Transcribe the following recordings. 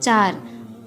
4,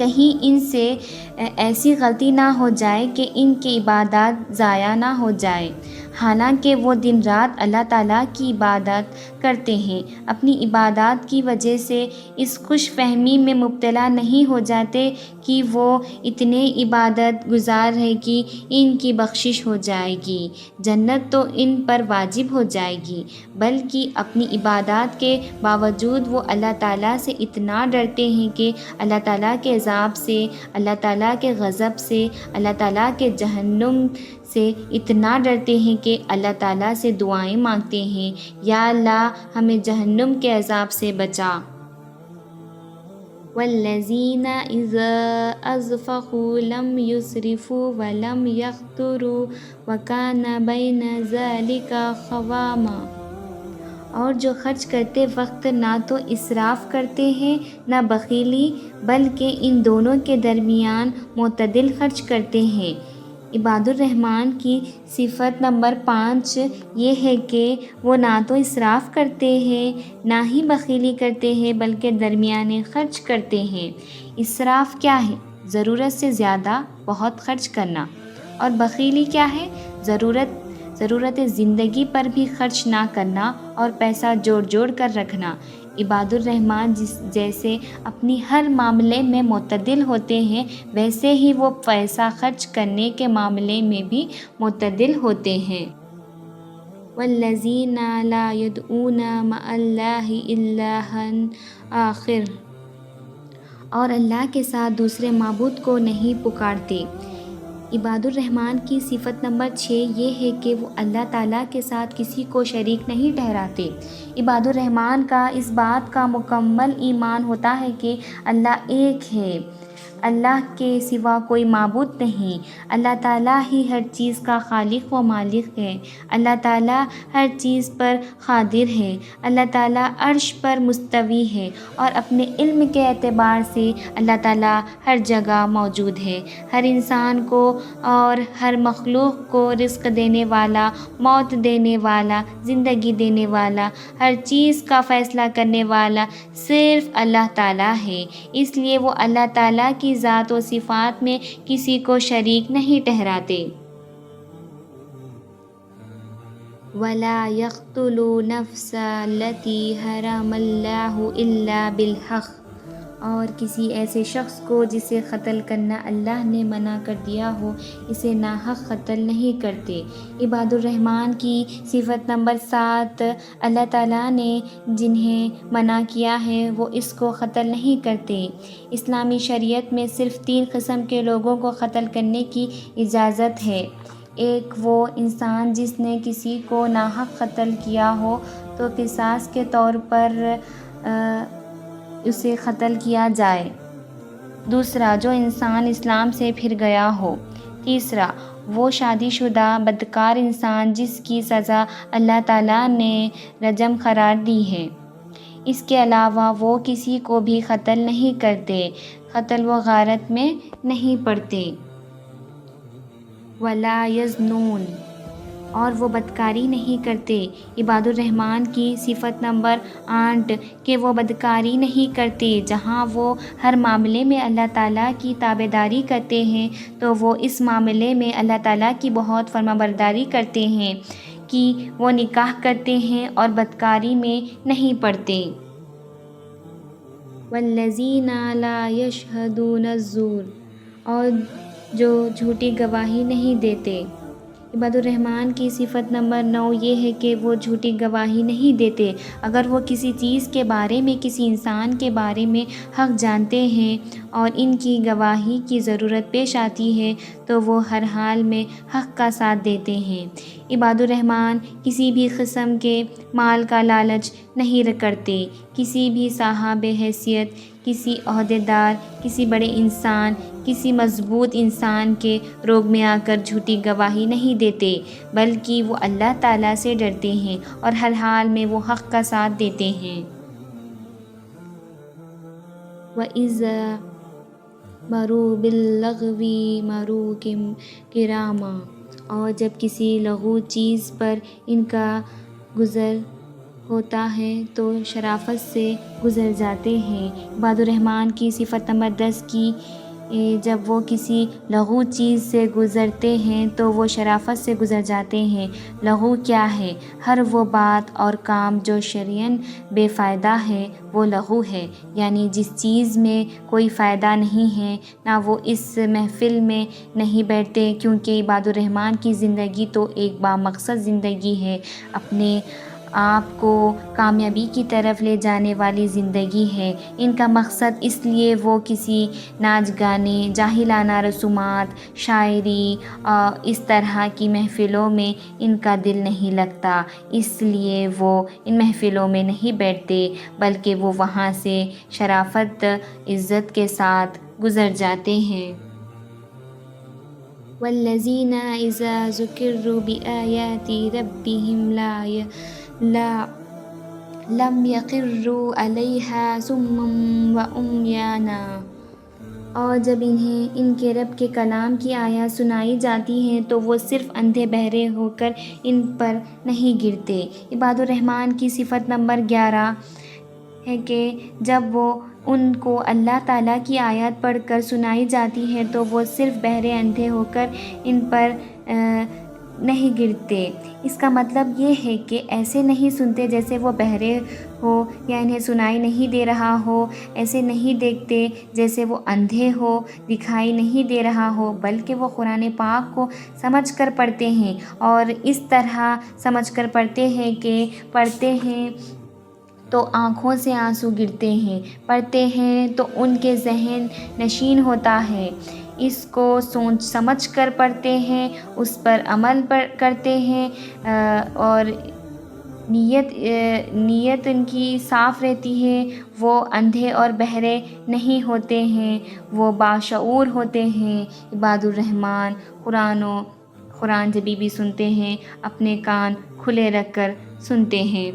کہیں ان سے ایسی غلطی نہ ہو جائے کہ ان کی عبادات ضائع نہ ہو جائے، حالانکہ وہ دن رات اللہ تعالیٰ کی عبادت کرتے ہیں۔ اپنی عبادات کی وجہ سے اس خوش فہمی میں مبتلا نہیں ہو جاتے کہ وہ اتنے عبادت گزار ہیں کہ ان کی بخشش ہو جائے گی، جنت تو ان پر واجب ہو جائے گی، بلکہ اپنی عبادات کے باوجود وہ اللہ تعالیٰ سے اتنا ڈرتے ہیں کہ اللہ تعالیٰ کے عذاب سے، اللہ تعالیٰ کے غضب سے، اللہ تعالیٰ کے جہنم سے اتنا ڈرتے ہیں کہ اللہ تعالیٰ سے دعائیں مانگتے ہیں، یا اللہ ہمیں جہنم کے عذاب سے بچا۔ والذین اذا انفقوا لم یسرفوا ولم یقتروا وکان بین ذلک قواما، اور جو خرچ کرتے وقت نہ تو اسراف کرتے ہیں نہ بخیلی، بلکہ ان دونوں کے درمیان معتدل خرچ کرتے ہیں۔ عباد الرحمن کی صفت نمبر 5 یہ ہے کہ وہ نہ تو اسراف کرتے ہیں نہ ہی بخیلی کرتے ہیں، بلکہ درمیانے خرچ کرتے ہیں۔ اسراف کیا ہے؟ ضرورت سے زیادہ بہت خرچ کرنا، اور بخیلی کیا ہے؟ ضرورت زندگی پر بھی خرچ نہ کرنا اور پیسہ جوڑ کر رکھنا۔ عباد الرحمن جیسے اپنی ہر معاملے میں معتدل ہوتے ہیں، ویسے ہی وہ پیسہ خرچ کرنے کے معاملے میں بھی معتدل ہوتے ہیں۔ والذین لا یدعون مع اللہ الہا آخر، اور اللہ کے ساتھ دوسرے معبود کو نہیں پکارتے۔ عباد الرحمن کی صفت نمبر 6 یہ ہے کہ وہ اللہ تعالیٰ کے ساتھ کسی کو شریک نہیں ٹھہراتے۔ عباد الرحمن کا اس بات کا مکمل ایمان ہوتا ہے کہ اللہ ایک ہے، اللہ کے سوا کوئی معبود نہیں، اللہ تعالیٰ ہی ہر چیز کا خالق و مالک ہے، اللہ تعالیٰ ہر چیز پر قادر ہے، اللہ تعالیٰ عرش پر مستوی ہے، اور اپنے علم کے اعتبار سے اللہ تعالیٰ ہر جگہ موجود ہے، ہر انسان کو اور ہر مخلوق کو رزق دینے والا، موت دینے والا، زندگی دینے والا، ہر چیز کا فیصلہ کرنے والا صرف اللہ تعالیٰ ہے، اس لیے وہ اللہ تعالیٰ کی ذات و صفات میں کسی کو شریک نہیں ٹھہراتے۔ وَلَا يَقْتُلُوا نَفْسَ الَّتِي حَرَمَ اللَّهُ إِلَّا بِالْحَقِّ، اور کسی ایسے شخص کو جسے قتل کرنا اللہ نے منع کر دیا ہو اسے ناحق قتل نہیں کرتے۔ عباد الرحمن کی صفت نمبر 7 اللہ تعالیٰ نے جنہیں منع کیا ہے وہ اس کو قتل نہیں کرتے۔ اسلامی شریعت میں صرف 3 قسم کے لوگوں کو قتل کرنے کی اجازت ہے۔ ایک وہ انسان جس نے کسی کو ناحق قتل کیا ہو تو قصاص کے طور پر اسے قتل کیا جائے۔ دوسرا، جو انسان اسلام سے پھر گیا ہو۔ تیسرا، وہ شادی شدہ بدکار انسان جس کی سزا اللہ تعالیٰ نے رجم قرار دی ہے۔ اس کے علاوہ وہ کسی کو بھی قتل نہیں کرتے، قتل و غارت میں نہیں پڑتے۔ وَلَا يَزْنُونَ، اور وہ بدکاری نہیں کرتے۔ عباد الرحمن کی صفت نمبر 8 کہ وہ بدکاری نہیں کرتے۔ جہاں وہ ہر معاملے میں اللہ تعالیٰ کی تابعداری کرتے ہیں تو وہ اس معاملے میں اللہ تعالیٰ کی بہت فرمانبرداری کرتے ہیں کہ وہ نکاح کرتے ہیں اور بدکاری میں نہیں پڑتے۔ والذین لا یشہدون الزور، اور جو جھوٹی گواہی نہیں دیتے۔ عباد الرحمن کی صفت نمبر 9 یہ ہے کہ وہ جھوٹی گواہی نہیں دیتے۔ اگر وہ کسی چیز کے بارے میں، کسی انسان کے بارے میں حق جانتے ہیں اور ان کی گواہی کی ضرورت پیش آتی ہے تو وہ ہر حال میں حق کا ساتھ دیتے ہیں۔ عباد الرحمن کسی بھی قسم کے مال کا لالچ نہیں کرتے، کسی بھی صاحب حیثیت، کسی عہدیدار، کسی بڑے انسان، کسی مضبوط انسان کے روب میں آ کر جھوٹی گواہی نہیں دیتے، بلکہ وہ اللہ تعالیٰ سے ڈرتے ہیں اور ہر حال میں وہ حق کا ساتھ دیتے ہیں۔ وَإِذَا مَرُوا بِاللَّغْوِ مَرُوا كِرَامًا، اور جب کسی لغو چیز پر ان کا گزر ہوتا ہے تو شرافت سے گزر جاتے ہیں۔ عباد الرحمن کی صفت نمبر 10 کی جب وہ کسی لغو چیز سے گزرتے ہیں تو وہ شرافت سے گزر جاتے ہیں۔ لغو کیا ہے؟ ہر وہ بات اور کام جو شرعاً بے فائدہ ہے وہ لغو ہے، یعنی جس چیز میں کوئی فائدہ نہیں ہے نہ وہ اس محفل میں نہیں بیٹھتے، کیونکہ عباد الرحمن کی زندگی تو ایک بامقصد زندگی ہے، اپنے آپ کو کامیابی کی طرف لے جانے والی زندگی ہے۔ ان کا مقصد اس لیے وہ کسی ناچ گانے، جاہلانہ رسومات، شاعری اس طرح کی محفلوں میں ان کا دل نہیں لگتا، اس لیے وہ ان محفلوں میں نہیں بیٹھتے، بلکہ وہ وہاں سے شرافت عزت کے ساتھ گزر جاتے ہیں۔ والذین اذا ذکروا بآیات ربهم لم یخروا علیہا صما وعمیانا، اور جب انہیں ان کے رب کے کلام کی آیات سنائی جاتی ہیں تو وہ صرف اندھے بہرے ہو کر ان پر نہیں گرتے۔ عباد الرحمن کی صفت نمبر 11 ہے کہ جب وہ ان کو اللہ تعالیٰ کی آیات پڑھ کر سنائی جاتی ہے تو وہ صرف بہرے اندھے ہو کر ان پر نہیں گرتے۔ اس کا مطلب یہ ہے کہ ایسے نہیں سنتے جیسے وہ بہرے ہو یا انہیں سنائی نہیں دے رہا ہو، ایسے نہیں دیکھتے جیسے وہ اندھے ہو، دکھائی نہیں دے رہا ہو، بلکہ وہ قرآن پاک کو سمجھ کر پڑھتے ہیں، اور اس طرح سمجھ کر پڑھتے ہیں تو آنکھوں سے آنسو گرتے ہیں، پڑھتے ہیں تو ان کے ذہن نشین ہوتا ہے، اس کو سوچ سمجھ کر پڑھتے ہیں، اس پر عمل کرتے ہیں، اور نیت ان کی صاف رہتی ہے، وہ اندھے اور بہرے نہیں ہوتے ہیں، وہ باشعور ہوتے ہیں۔ عباد الرحمن قرآن جب بھی سنتے ہیں اپنے کان کھلے رکھ کر سنتے ہیں۔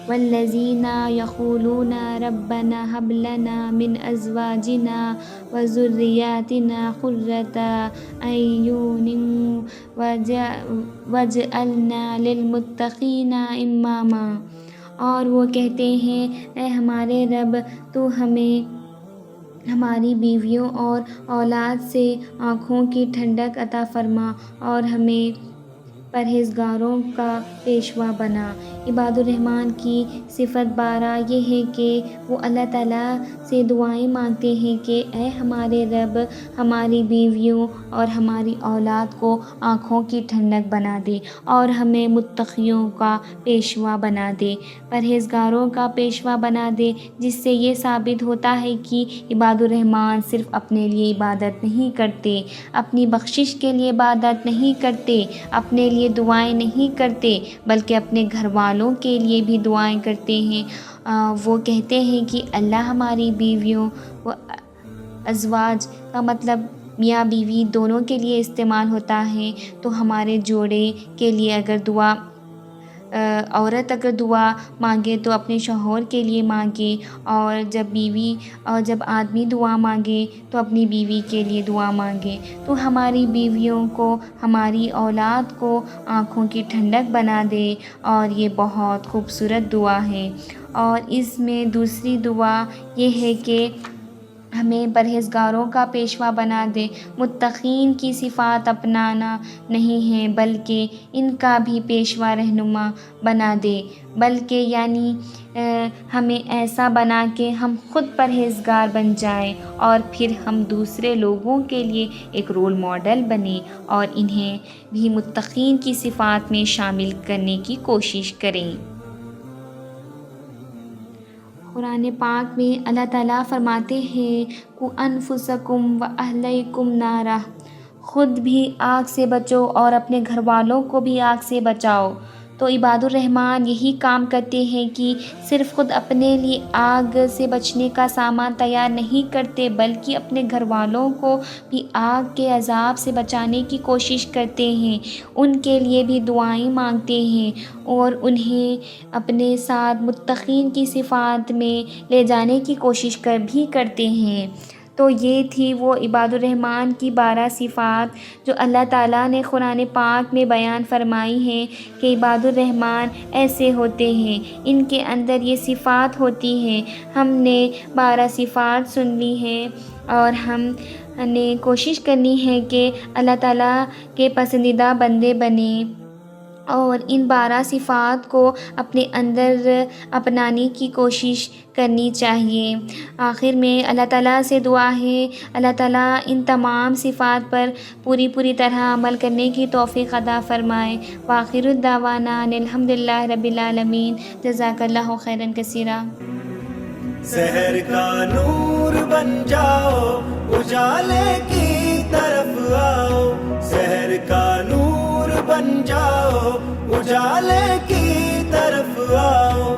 والذین یقولون ربنا هب لنا من ازواجنا وذریاتنا قرۃ اعین واجعلنا للمتقین اماما، اور وہ کہتے ہیں اے ہمارے رب تو ہمیں ہماری بیویوں اور اولاد سے آنکھوں کی ٹھنڈک عطا فرما اور ہمیں پرہیزگاروں کا پیشوا بنا۔ عباد الرحمن کی صفت 12 یہ ہے کہ وہ اللہ تعالیٰ سے دعائیں مانگتے ہیں کہ اے ہمارے رب ہماری بیویوں اور ہماری اولاد کو آنکھوں کی ٹھنڈک بنا دے اور ہمیں متقیوں کا پیشوا بنا دے، پرہیزگاروں کا پیشوا بنا دے، جس سے یہ ثابت ہوتا ہے کہ عباد الرحمن صرف اپنے لیے عبادت نہیں کرتے، اپنی بخشش کے لیے عبادت نہیں کرتے، اپنے لیے دعائیں نہیں کرتے، بلکہ اپنے گھر والوں کے لیے بھی دعائیں کرتے ہیں۔ وہ کہتے ہیں کہ اللہ ہماری بیویوں ازواج کا مطلب میاں بیوی دونوں کے لیے استعمال ہوتا ہے، تو ہمارے جوڑے کے لیے عورت اگر دعا مانگے تو اپنے شوہر کے لیے مانگے، اور جب آدمی دعا مانگے تو اپنی بیوی کے لیے دعا مانگے، تو ہماری بیویوں کو ہماری اولاد کو آنکھوں کی ٹھنڈک بنا دے، اور یہ بہت خوبصورت دعا ہے۔ اور اس میں دوسری دعا یہ ہے کہ ہمیں پرہیزگاروں کا پیشوا بنا دے۔ متقین کی صفات اپنانا نہیں ہے بلکہ ان کا بھی پیشوا رہنما بنا دے، بلکہ یعنی ہمیں ایسا بنا کہ ہم خود پرہیزگار بن جائیں اور پھر ہم دوسرے لوگوں کے لیے ایک رول ماڈل بنیں اور انہیں بھی متقین کی صفات میں شامل کرنے کی کوشش کریں۔ قرآن پاک میں اللہ تعالیٰ فرماتے ہیں قُوا أَنفُسَكُمْ وَأَهْلِيكُمْ نَارًا، خود بھی آگ سے بچو اور اپنے گھر والوں کو بھی آگ سے بچاؤ۔ تو عباد الرحمن یہی کام کرتے ہیں کہ صرف خود اپنے لیے آگ سے بچنے کا سامان تیار نہیں کرتے بلکہ اپنے گھر والوں کو بھی آگ کے عذاب سے بچانے کی کوشش کرتے ہیں، ان کے لیے بھی دعائیں مانگتے ہیں اور انہیں اپنے ساتھ متقین کی صفات میں لے جانے کی کوشش بھی کرتے ہیں۔ تو یہ تھی وہ عباد الرحمن کی 12 صفات جو اللہ تعالیٰ نے قرآن پاک میں بیان فرمائی ہیں کہ عباد الرحمن ایسے ہوتے ہیں، ان کے اندر یہ صفات ہوتی ہیں۔ ہم نے 12 صفات سن لی ہیں اور ہم نے کوشش کرنی ہے کہ اللہ تعالیٰ کے پسندیدہ بندے بنیں اور ان 12 صفات کو اپنے اندر اپنانے کی کوشش کرنی چاہیے۔ آخر میں اللہ تعالیٰ سے دعا ہے اللہ تعالیٰ ان تمام صفات پر پوری طرح عمل کرنے کی توفیق عطا فرمائے۔ وآخر الدعوانا ان الحمدللہ رب العالمین۔ جزاک اللہ خیرا کثیرا۔ سحر کا نور بن جاؤ، اجالے کی طرف آؤ، سحر کا نور بن جاؤ، اجالے کی طرف آؤ۔